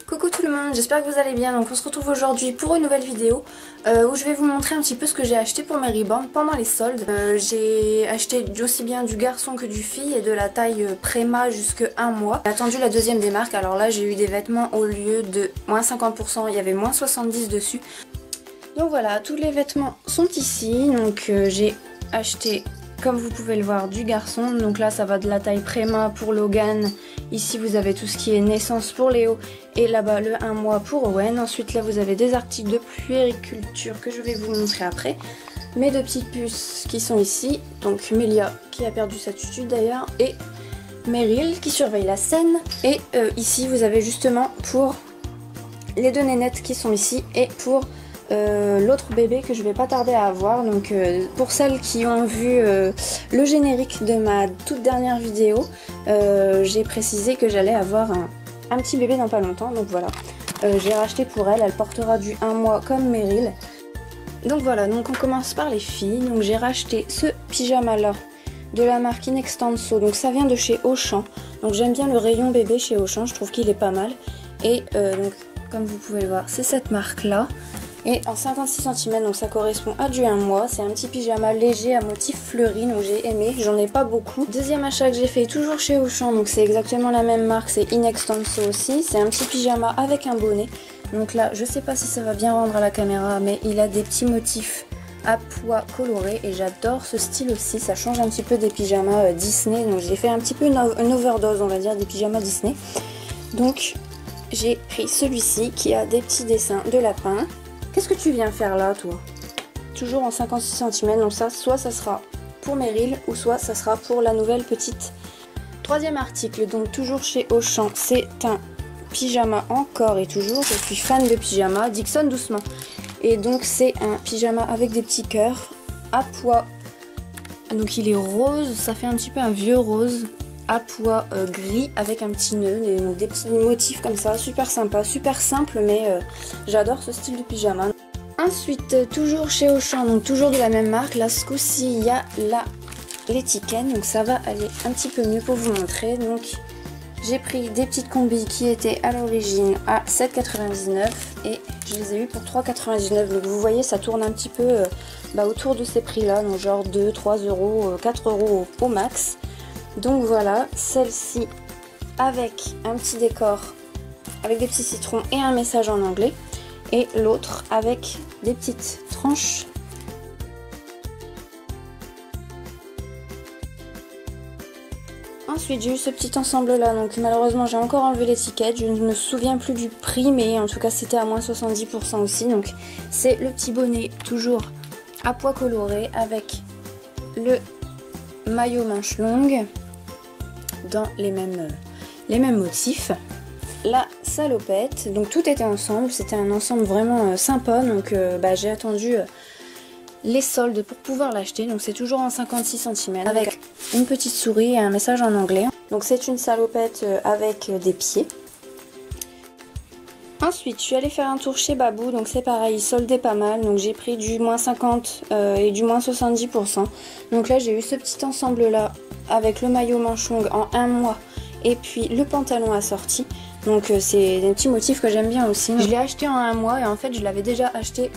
Coucou tout le monde, j'espère que vous allez bien. Donc on se retrouve aujourd'hui pour une nouvelle vidéo où je vais vous montrer un petit peu ce que j'ai acheté pour mes reborn pendant les soldes. J'ai acheté aussi bien du garçon que du fille et de la taille Préma jusque 1 mois. J'ai attendu la deuxième des marques, alors là j'ai eu des vêtements au lieu de moins 50%, il y avait moins 70 dessus. Donc voilà, tous les vêtements sont ici. Donc j'ai acheté, comme vous pouvez le voir, du garçon. Donc là ça va de la taille Préma pour Logan. Ici vous avez tout ce qui est naissance pour Léo. Et là-bas le 1 mois pour Owen. Ensuite là vous avez des articles de puériculture que je vais vous montrer après. Mes deux petites puces qui sont ici. Donc Melia qui a perdu sa tutu d'ailleurs. Et Meryl qui surveille la scène. Et ici vous avez justement pour les deux nénettes qui sont ici. Et pour l'autre bébé que je vais pas tarder à avoir. Donc pour celles qui ont vu le générique de ma toute dernière vidéo, j'ai précisé que j'allais avoir un petit bébé dans pas longtemps. Donc voilà, j'ai racheté pour elle, elle portera du 1 mois comme Meryl. Donc voilà, donc on commence par les filles. Donc j'ai racheté ce pyjama là de la marque Inextenso. Donc ça vient de chez Auchan. Donc j'aime bien le rayon bébé chez Auchan, je trouve qu'il est pas mal. Et donc comme vous pouvez le voir, c'est cette marque là. Et en 56 cm, donc ça correspond à du 1 mois. C'est un petit pyjama léger à motif fleuri, donc j'ai aimé, j'en ai pas beaucoup. Deuxième achat que j'ai fait toujours chez Auchan, donc c'est exactement la même marque, c'est Inextenso aussi. C'est un petit pyjama avec un bonnet. Donc là, je sais pas si ça va bien rendre à la caméra, mais il a des petits motifs à pois colorés et j'adore ce style aussi. Ça change un petit peu des pyjamas Disney, donc j'ai fait un petit peu une overdose, on va dire, des pyjamas Disney. Donc j'ai pris celui-ci qui a des petits dessins de lapin. Qu'est-ce que tu viens faire là, toi? Toujours en 56 cm, donc ça, soit ça sera pour Meryl, ou soit ça sera pour la nouvelle petite. Troisième article, donc toujours chez Auchan, c'est un pyjama encore et toujours. Je suis fan de pyjama, Dixon doucement. Et donc c'est un pyjama avec des petits cœurs à pois. Donc il est rose, ça fait un petit peu un vieux rose à pois gris avec un petit nœud, donc des petits motifs comme ça, super sympa, super simple, mais j'adore ce style de pyjama. Ensuite, toujours chez Auchan, donc toujours de la même marque, là ce coup-ci il y a l'étiquette, donc ça va aller un petit peu mieux pour vous montrer. Donc j'ai pris des petites combis qui étaient à l'origine à 7,99 et je les ai eu pour 3,99. Donc vous voyez, ça tourne un petit peu autour de ces prix là, donc genre 2, 3 euros, 4 euros au max. Donc voilà, celle-ci avec un petit décor, avec des petits citrons et un message en anglais. Et l'autre avec des petites tranches. Ensuite j'ai eu ce petit ensemble là, donc malheureusement j'ai encore enlevé l'étiquette, je ne me souviens plus du prix, mais en tout cas c'était à moins 70% aussi. Donc c'est le petit bonnet toujours à pois coloré avec le maillot manche longue dans les mêmes motifs. La salopette, donc tout était ensemble, c'était un ensemble vraiment sympa. Donc j'ai attendu les soldes pour pouvoir l'acheter. Donc c'est toujours en 56 cm avec une petite souris et un message en anglais. Donc c'est une salopette avec des pieds. Ensuite, je suis allée faire un tour chez Babou, donc c'est pareil, soldé pas mal, donc j'ai pris du moins 50 et du moins 70%. Donc là, j'ai eu ce petit ensemble là, avec le maillot manche longue en 1 mois, et puis le pantalon assorti. Donc c'est des petits motifs que j'aime bien aussi. Je l'ai acheté en 1 mois, et en fait, je l'avais déjà acheté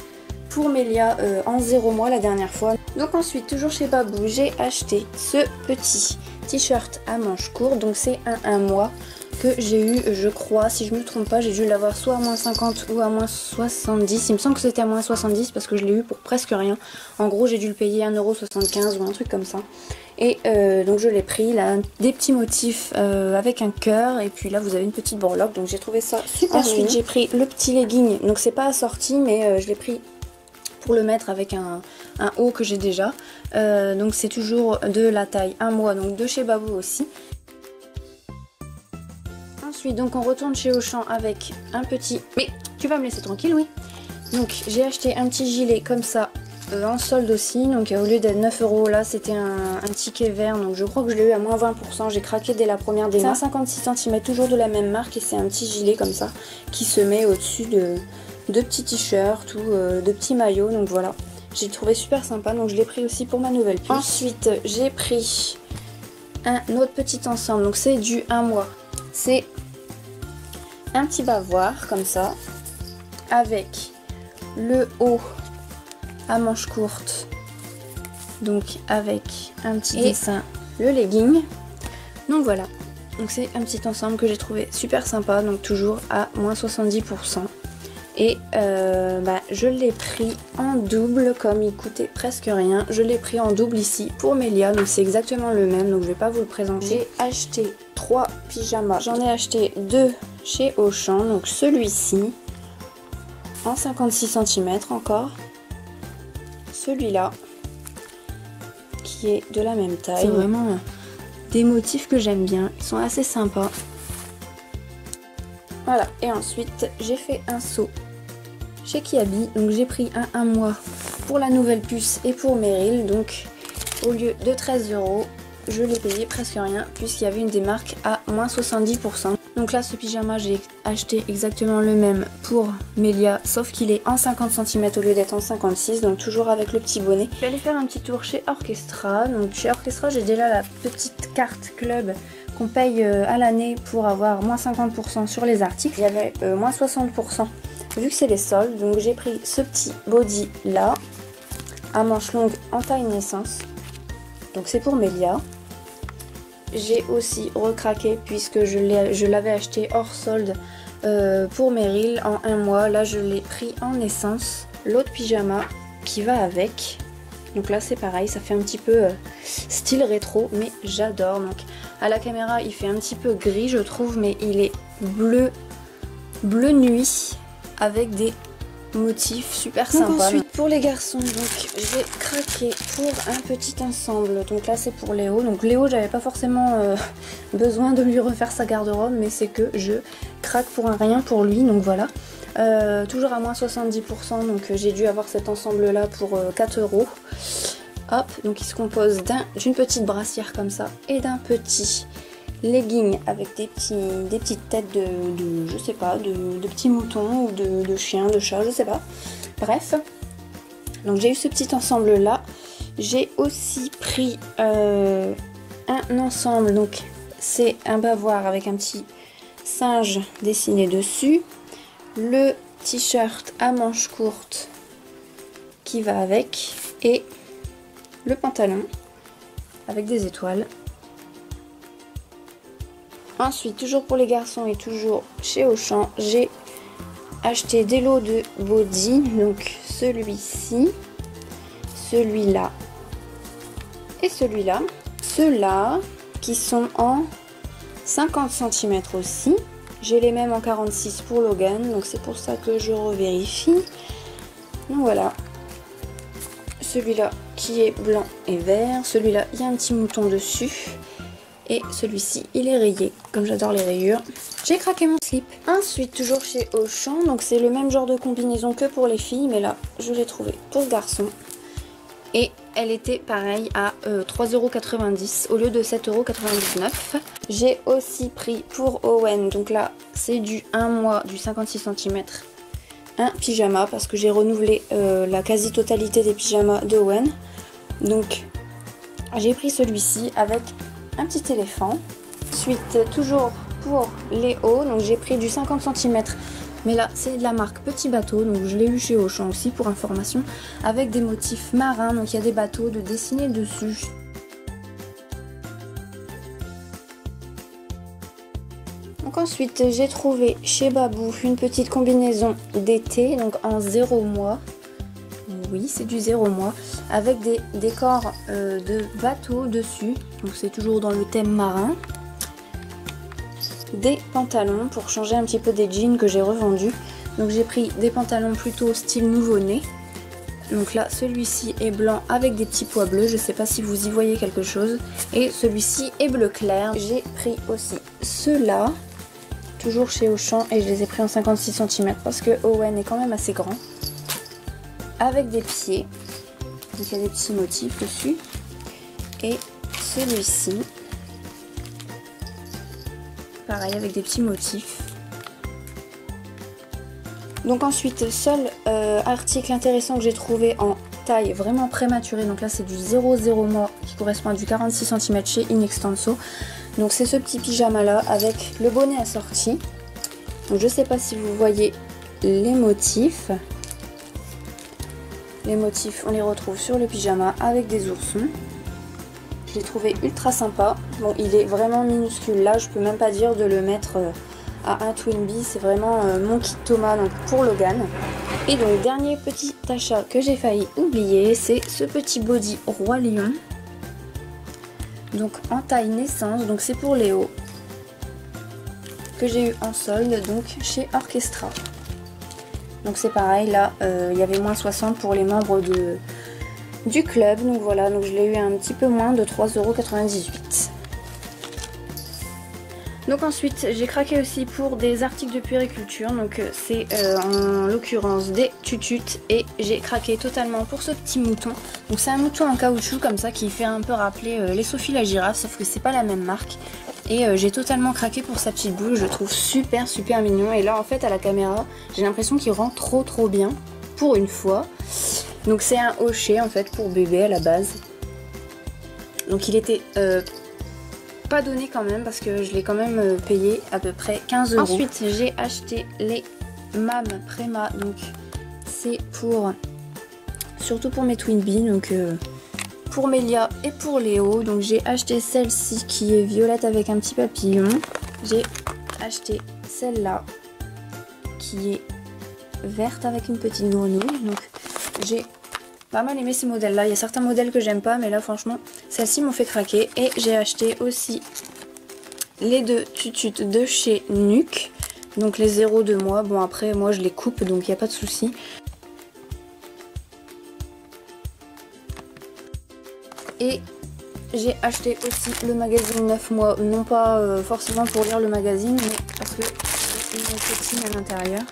pour Melia en 0 mois la dernière fois. Donc ensuite, toujours chez Babou, j'ai acheté ce petit t-shirt à manches courtes, donc c'est un 1 mois. Que j'ai eu, je crois, si je me trompe pas, j'ai dû l'avoir soit à moins 50 ou à moins 70. Il me semble que c'était à moins 70 parce que je l'ai eu pour presque rien. En gros, j'ai dû le payer 1,75 € ou un truc comme ça. Et donc je l'ai pris, là, des petits motifs avec un cœur. Et puis là, vous avez une petite breloque, donc j'ai trouvé ça super. Ensuite, j'ai pris le petit legging. Donc c'est pas assorti, mais je l'ai pris pour le mettre avec un haut que j'ai déjà. Donc c'est toujours de la taille 1 mois, donc de chez Babou aussi. Ensuite, donc on retourne chez Auchan avec un petit... Mais tu vas me laisser tranquille, oui. Donc j'ai acheté un petit gilet comme ça en solde aussi. Donc au lieu d'être 9 € là, c'était un ticket vert. Donc je crois que je l'ai eu à moins 20%. J'ai craqué dès la première démarche. C'est un 56 cm, toujours de la même marque. Et c'est un petit gilet comme ça qui se met au-dessus de petits t-shirts ou de petits maillots. Donc voilà, j'ai trouvé super sympa. Donc je l'ai pris aussi pour ma nouvelle puce. Ensuite, j'ai pris un autre petit ensemble, donc c'est du 1 mois. C'est un petit bavoir comme ça, avec le haut à manches courtes, donc avec un petit dessin, le legging. Donc voilà, donc c'est un petit ensemble que j'ai trouvé super sympa, donc toujours à moins 70%. Et je l'ai pris en double, comme il coûtait presque rien. Je l'ai pris en double ici pour Mélia, donc c'est exactement le même, donc je vais pas vous le présenter. J'ai acheté 3 pyjamas, j'en ai acheté 2 chez Auchan, donc celui-ci en 56 cm encore, celui-là qui est de la même taille. C'est vraiment des motifs que j'aime bien, ils sont assez sympas. Voilà, et ensuite j'ai fait un saut chez Kiabi, donc j'ai pris un mois pour la nouvelle puce et pour Meryl, donc au lieu de 13 €, je l'ai payé presque rien puisqu'il y avait une démarque à moins 70%. Donc là, ce pyjama, j'ai acheté exactement le même pour Mélia, sauf qu'il est en 50 cm au lieu d'être en 56, donc toujours avec le petit bonnet. Je vais aller faire un petit tour chez Orchestra. Donc chez Orchestra, j'ai déjà la petite carte club qu'on paye à l'année pour avoir moins 50% sur les articles. Il y avait moins 60% vu que c'est les soldes. Donc j'ai pris ce petit body là, à manches longues en taille naissance. Donc c'est pour Mélia. J'ai aussi recraqué puisque je l'avais acheté hors solde pour Meryl en 1 mois. Là je l'ai pris en naissance. L'autre pyjama qui va avec. Donc là c'est pareil, ça fait un petit peu style rétro, mais j'adore. Donc à la caméra il fait un petit peu gris je trouve, mais il est bleu nuit avec des motifs super sympas. Ensuite pour les garçons, donc j'ai craqué pour un petit ensemble. Donc là c'est pour Léo. Donc Léo, j'avais pas forcément besoin de lui refaire sa garde-robe, mais c'est que je craque pour un rien pour lui. Donc voilà, toujours à moins 70%. Donc j'ai dû avoir cet ensemble là pour 4 €. Hop, donc il se compose d'une petite brassière comme ça et d'un petit legging avec des petites têtes de je sais pas, de petits moutons ou de chiens, de chats, je sais pas. Bref, donc j'ai eu ce petit ensemble là. J'ai aussi pris un ensemble, donc c'est un bavoir avec un petit singe dessiné dessus, le t-shirt à manches courtes qui va avec et le pantalon avec des étoiles. Ensuite, toujours pour les garçons et toujours chez Auchan, j'ai acheté des lots de body. Donc celui-ci, celui-là et celui-là. Ceux-là qui sont en 50 cm aussi. J'ai les mêmes en 46 pour Logan, donc c'est pour ça que je revérifie. Donc voilà. Celui-là qui est blanc et vert. Celui-là, il y a un petit mouton dessus. Et celui-ci, il est rayé, comme j'adore les rayures. J'ai craqué mon slip. Ensuite, toujours chez Auchan, donc c'est le même genre de combinaison que pour les filles, mais là, je l'ai trouvé pour garçon. Et elle était pareil à 3,90 € au lieu de 7,99 €. J'ai aussi pris pour Owen, donc là, c'est du 1 mois, du 56 cm, un pyjama, parce que j'ai renouvelé la quasi-totalité des pyjamas d'Owen. Donc, j'ai pris celui-ci avec un petit éléphant. Ensuite, toujours pour Léo, donc j'ai pris du 50 cm, mais là c'est de la marque Petit Bateau, donc je l'ai eu chez Auchan aussi pour information, avec des motifs marins, donc il y a des bateaux de dessiner dessus. Donc ensuite j'ai trouvé chez Babou une petite combinaison d'été, donc en 0 mois. Oui, c'est du 0 mois, avec des décors de bateau dessus, donc c'est toujours dans le thème marin. Des pantalons pour changer un petit peu des jeans que j'ai revendus. Donc j'ai pris des pantalons plutôt style nouveau-né. Donc là, celui-ci est blanc avec des petits pois bleus, je sais pas si vous y voyez quelque chose. Et celui-ci est bleu clair. J'ai pris aussi ceux-là, toujours chez Auchan, et je les ai pris en 56 cm parce que Owen est quand même assez grand. Avec des pieds, donc il y a des petits motifs dessus. Et celui-ci, pareil avec des petits motifs. Donc ensuite, seul article intéressant que j'ai trouvé en taille vraiment prématurée. Donc là c'est du 0,0 mois qui correspond à du 46 cm chez Inextenso. Donc c'est ce petit pyjama là avec le bonnet assorti. Donc je sais pas si vous voyez les motifs. Les motifs on les retrouve sur le pyjama avec des oursons. Je l'ai trouvé ultra sympa. Bon, il est vraiment minuscule là, je peux même pas dire de le mettre à un Twinbee. C'est vraiment mon kit Thomas donc pour Logan. Et donc dernier petit achat que j'ai failli oublier, c'est ce petit body Roi Lion. Donc en taille naissance, donc c'est pour Léo. Que j'ai eu en solde donc chez Orchestra. Donc c'est pareil, là il y avait moins 60 pour les membres du club. Donc voilà, donc je l'ai eu un petit peu moins de 3,98 €. Donc ensuite j'ai craqué aussi pour des articles de puériculture. Donc c'est en l'occurrence des tututes. Et j'ai craqué totalement pour ce petit mouton. Donc c'est un mouton en caoutchouc comme ça qui fait un peu rappeler les Sophie la girafe. Sauf que c'est pas la même marque. Et j'ai totalement craqué pour sa petite boule. Je le trouve super mignon. Et là en fait à la caméra j'ai l'impression qu'il rend trop bien. Pour une fois. Donc c'est un hochet en fait pour bébé à la base. Donc il était pas donné quand même parce que je l'ai quand même payé à peu près 15 €. Ensuite j'ai acheté les Mam Prema. Donc c'est pour surtout pour mes Twinbee. Donc pour Mélia et pour Léo. Donc j'ai acheté celle-ci qui est violette avec un petit papillon. J'ai acheté celle-là qui est verte avec une petite grenouille. Donc j'ai pas mal aimé ces modèles là. Il y a certains modèles que j'aime pas, mais là franchement celles-ci m'ont fait craquer. Et j'ai acheté aussi les deux tututes de chez Nuke. Donc les 0,2 mois. Bon après moi je les coupe donc il n'y a pas de souci. Et j'ai acheté aussi le magazine 9 mois. Non pas forcément pour lire le magazine, mais parce que c'est une cotine à l'intérieur.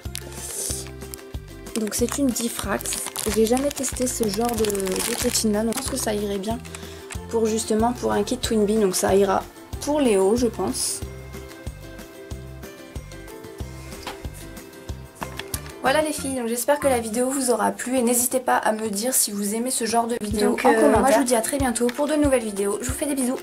Donc c'est une Diffrax. J'ai jamais testé ce genre de cotine là. Donc je pense que ça irait bien pour justement pour un kit Twinbee. Donc ça ira pour Léo je pense. Voilà les filles, donc j'espère que la vidéo vous aura plu et n'hésitez pas à me dire si vous aimez ce genre de vidéo en commentaire. Moi je vous dis à très bientôt pour de nouvelles vidéos. Je vous fais des bisous.